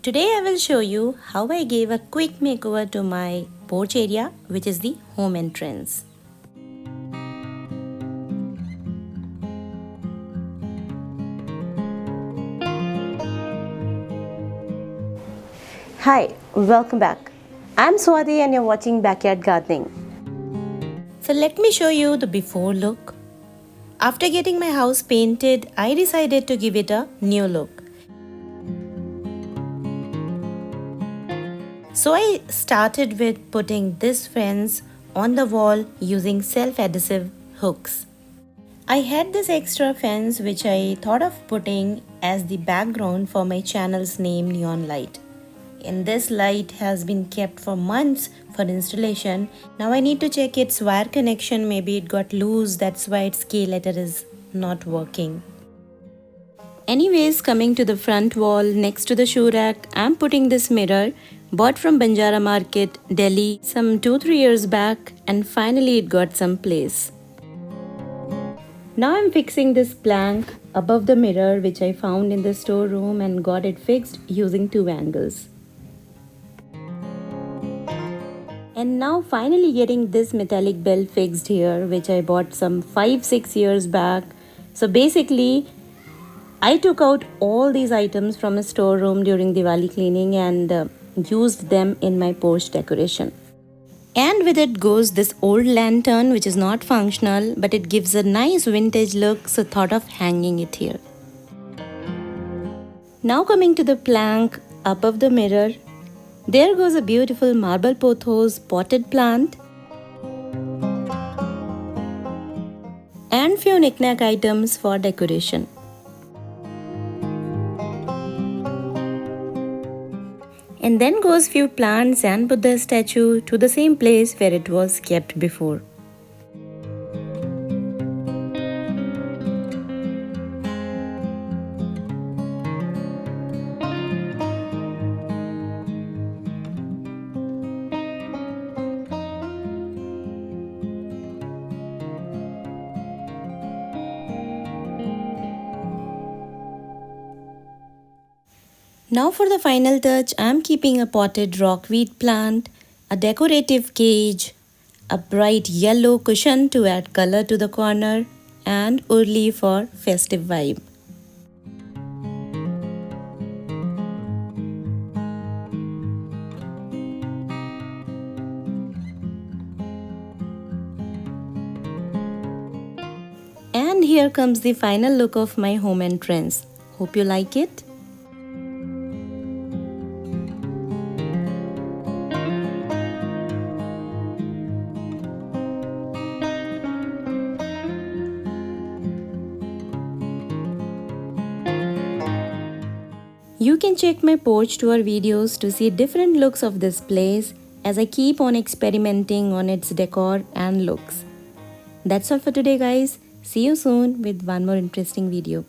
Today I will show you how I gave a quick makeover to my porch area, which is the home entrance. Hi, welcome back. I'm Swati and you're watching Backyard Gardening. So let me show you the before look. After getting my house painted, I decided to give it a new look. So I started with putting this fence on the wall using self-adhesive hooks. I had this extra fence which I thought of putting as the background for my channel's name neon light. And this light has been kept for months for installation. Now I need to check its wire connection, maybe it got loose, that's why its key letter is not working. Anyways, coming to the front wall next to the shoe rack, I'm putting this mirror bought from Banjara Market, Delhi some 2-3 years back, and finally it got some place. Now I'm fixing this plank above the mirror which I found in the storeroom and got it fixed using 2 angles. And now finally getting this metallic bell fixed here, which I bought some 5-6 years back. So basically I took out all these items from a storeroom during Diwali cleaning and used them in my porch decoration. And with it goes this old lantern which is not functional, but it gives a nice vintage look, so thought of hanging it here. Now coming to the plank above the mirror, there goes a beautiful marble pothos potted plant and few knick-knack items for decoration. And then goes few plants and Buddha statue to the same place where it was kept before. Now for the final touch, I am keeping a potted rockweed plant, a decorative cage, a bright yellow cushion to add color to the corner, and urli for festive vibe. And here comes the final look of my home entrance. Hope you like it. You can check my porch tour videos to see different looks of this place as I keep on experimenting on its decor and looks. That's all for today guys. See you soon with one more interesting video.